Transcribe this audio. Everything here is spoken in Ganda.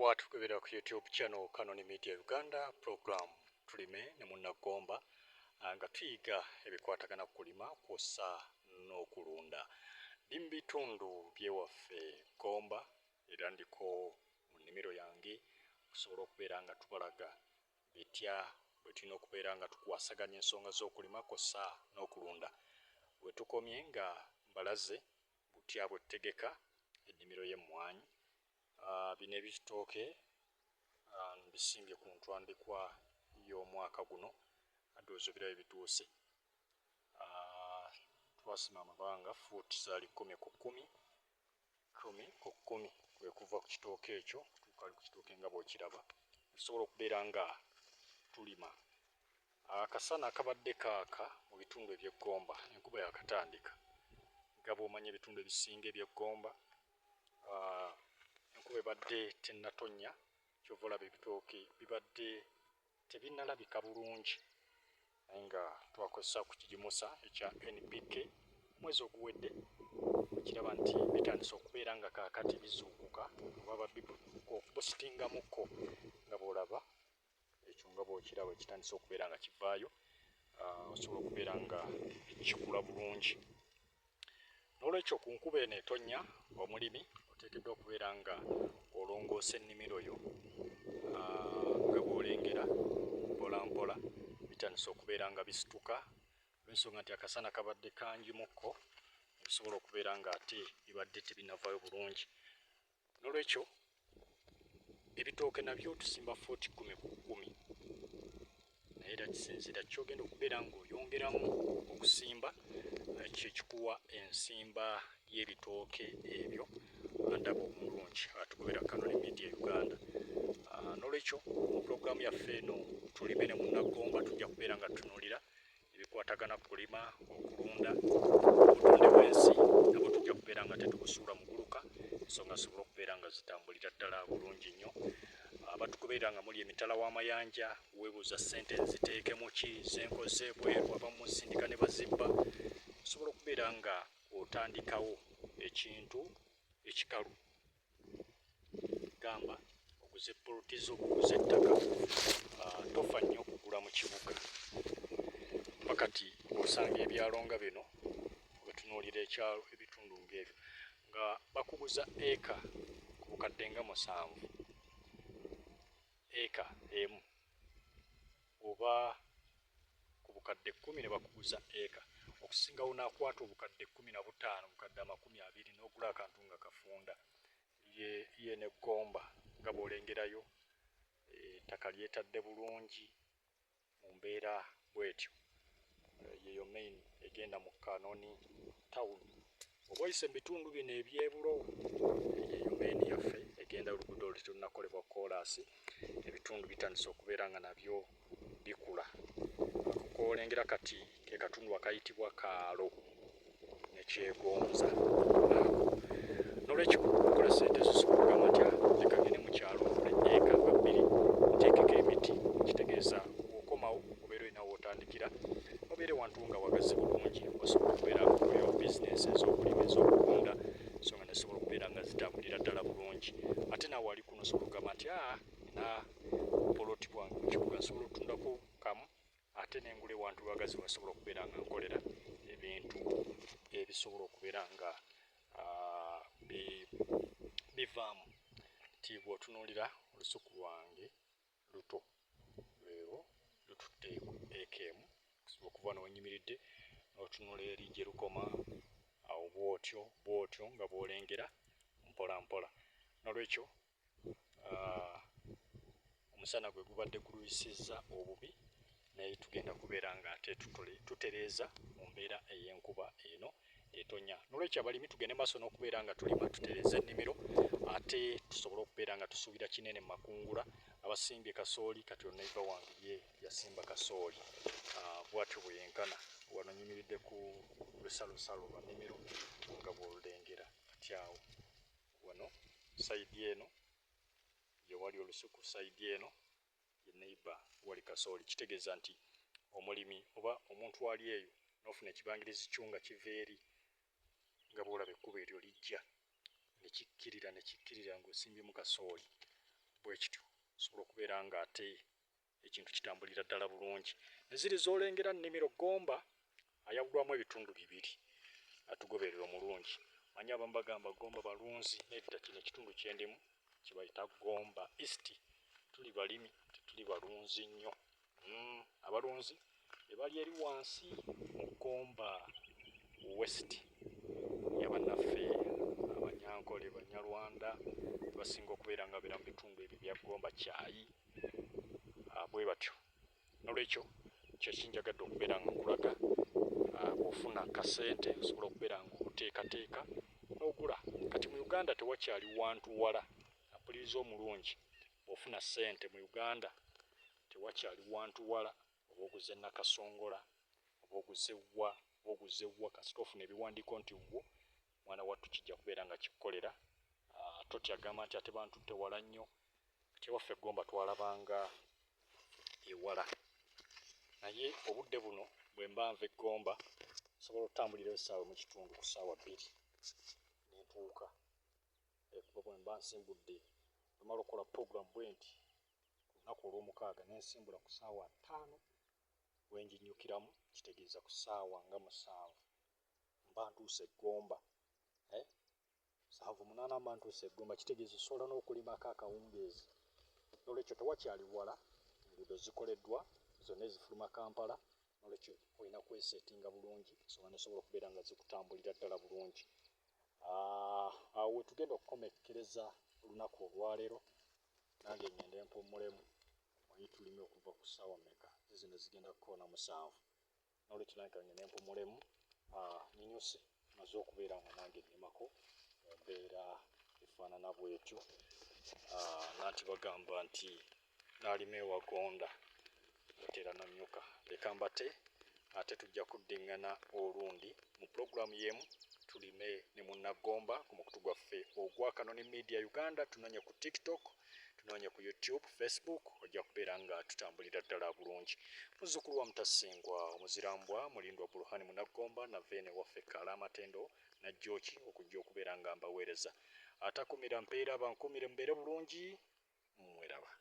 watu kubera ku YouTube channel Kanoni Media Uganda program tulime ne munnagomba nga tuyiga ebikwatagana kulima kwosa n'okulunda nimbitundu byewaffe Gomba era ndiko mu nnimiro yange okusobola okubeera nga tubalaga bitya bwe tulina okubeera nga tukwasaganya ensonga z'okulima kwosa n'okulunda bwe tukomye nga mbalaze butya bwe tutegeka ennimiro y'emmwanyi bino eby'ekittooke mbisimbye ku ntwandikwa y'omwaka guno adoozo birabe bituuse twasima Amabanga fuuti zaali 10 ku 10 kwe kuva ku kitooke ekyo tukali ku kitooke nga bw'okiraba tusobola okubeera nga tulima akasana kabadde kaaka mu bitundu eby'eggomba enkuba yakatandika nga bw'omanya ebitundu ebisinga eby'eggomba enkuba ebadde tennatonnya kyova olaba ebitooke bibadde tebinnalabika bulungi naye nga twakozesa ku kigimusa ekya NPK omwezi oguwedde kiraba nti bitandise okubeera nga kaakati bizuukuka oba okubusitingamukko nga bw'olaba ekyo nga bw'okiraba ekitandise okubeera nga kivaayo osobola okubeera nga kikula bulungi n'olwekyo ku nkuba eno etonnya omulimi oteekeddwa okubeera nga olongoosa ennimiro yo nga bw'olengera mpola mpola bitandise okubeera nga bisituka olw'ensonga nti akasana kabadde kanjimukko bisobola okubeera nga ate bibadde tebinavaayo bulungi n'olwekyo ebitooke nabyo tusimba 10 ku 10 naye era kisinziira kyogenda okubeera ng'oyongeramu okusimba kyekikuwa ensimba y'ebitooke ebyo ndaba omulungi atugobera Kanoni Media Uganda n'olwekyo mu pulogulaamu yaffe eno tulime ne munnagomba tujja kubeera nga tutunuulira ebikwatagana kulima okulunda obutonde bw'ensi nabwo tujja kubeera nga tetubusuula muguluka ensonga zisobola okubeera nga zitambulira ddala bulungi nnyo abatugoberera nga muli emitala w'amayanja weebuuza ssente nziteekemu ki zenkoze bweru abamu sindika ne bazibba osobola okubeera nga otandikawo ekintu ekikalu gamba oguze polotizo oguze ettaka tofa nnyo okugula mu kibuga pakati osanga ebyalo nga bino wetunuulira ekyalo ebitundu ng'ebyo nga bakuguza eka ku bukadde nga 7 eka emu oba ku bukadde 10 ne bakuguza eka okusingawo n'akwata obukadde 15 bukadde 20 n'ogula akantu nga kafunda ye n'eggomba nga bw'olengerayo ettaka lyetadde bulungi mu mbeera bw'etyo yeyo main egenda mu Kanoni town oba oyise mu bitundu bino ebyebulo yeyo main yaffe egenda oluguudo olutunakolebwa koolaasi ebitundu bitandise okubeera nga nabyo bikula kuko olengera kati ke katundu akayitibwa Kaalo nekyegonza n'olwekyo okola ssente zisobola okugamba nti leka ngende mu kyalo eka 2 nteekeko emiti kitegeeza okomawo obeera olina wootandikira obeere wantu nga wagazi bulungi osobola okubeera ngaokolerawo bizinesi ez'okulima ez'okutunda ensonga nezisobola okubeera nga zitambulira ddala bulungi ate naawe wali kuno osobola okugamba nti na poloti bwange mu kibuga nsobola okutundako kamu ate nengula ewantu wagazi wesobola okubeera nga nkolera ebintu ebisobola okubeera nga bivaamu nti bw'otunuulira olusuku lwange luto lwebo lututte eka emu okuva n'wenyimiridde n'otunula eri gye lukoma awo bw'otyo nga bw'olengera mpola mpola n'olwekyo omusana gwe gubadde gulwisizza obubi naye tugenda kubeera nga ate tutereeza mu mbeera ey'enkuba eno etonya n'olwekyo abalimi tugende maaso n'okubeera nga tulima tutereeza ennimiro ate tusobole okubeera nga tusuubira kinene mu makungula abasimbye kasooli kati onaiva wange ye yasimba kasooli bwatyo bwe yenkana wano nyimiridde ku lusalosalo lwa nnimiro nga bw'olulengera kati awo wano sayidi eno ye wali olusuku sayidi eno ye neiba wali kasooli kitegeeza nti omulimi oba omuntu ali eyo n'ofuna ekibangirizi kyo nga kiva eri nga bw'olaba ekkubo eryo lijja ne kikkirira ng'osimbye mu kasooli bwe kityo osobola okubeera nga ate ekintu kitambulira ddala bulungi. Neziri z'olengera nnimiro gomba ayawulwamu ebitundu bibiri atugoberera omulungi. Manyi abamu bagamba gomba balunzi, nedda kino ekitundu kyendimu kibayita gomba east. Tuli balimi tetuli balunzi nnyo. Abalunzi ebali eri wansi mu gomba west yabannaffe abanyankole banyarwanda basinga okubeera nga beera mu bitundu ebyo bya gomba kyayi bwe batyo. Nolwekyo kyekinjagadde okubeera nga nkulaga bw'ofuna akasente osobola okubeera nga oteekateeka n'ogula. Kati mu Uganda tewakyali wantu wala, napuliriza omulungi, bw'ofuna ssente mu Uganda tewakyali wantu wala. Oba oguze nakasongola, oba oguze wa kasita ofuna ebiwandiiko nti wo mwana wattu kijja kubeera nga kikukolera. Totyagamba nti ate bantu tewala nnyo. Kati ewaffe Gomba twalabanga ewala, naye obudde buno bwe mba nva Gomba nsobola okutambulira essaawa mu kitundu ku ssaawa 2 nentuuka. Kuba bwe mba nsimbudde bamala okukola puroguramu bwe nti ku lunaku olw'omukaaga nensimbula ku ssaawa 5 wenjinyukiramu, kitegeeza ku ssaawa nga 7 mba ntuuse Gomba. 7-8 mba ntuuse Gomba, kitegeeza osobola n'okulimako akawungeezi. Nolwekyo tewakyali wala, enguudo zikoleddwa zonna ezifuluma Kampala. Nolwekyo olina kweseetinga bulungi nesobola okubeera nga zikutambulira ddala bulungi. Awo wetugenda okukomekkereza olunaku olwaleero, nange ngende mpummulemu. Manyi tulime okuva ku ssaawa mmeka, zino zigenda kukoona 7. Nolwekyo nange ngende mpummulemu. Nyinyuse maze okubeera nga nange nnimako mu mbeera efaanana bwetyo. Nanti bagamba nti n'alima ewagonda batera namyuka. Leka mbate ate tujja kuddingana olundi mu puroguramu y'emu tulime ne munnagomba ku mukutu gwaffe ogwa Kanoni Media Uganda. Tunonye ku TikTok, tunonye ku YouTube, Facebook, ojja kubeera nga tutambulira ddala bulungi. Muzzukulu wa Mutasingwa omuzirambwa mulindwa Buruhani Munnagomba na Vene waffe Kaala Amatendo na Joki okujja okubeera nga mbaweereza. Atakumira mpeera bankumire mbeere bulungi, mweraba.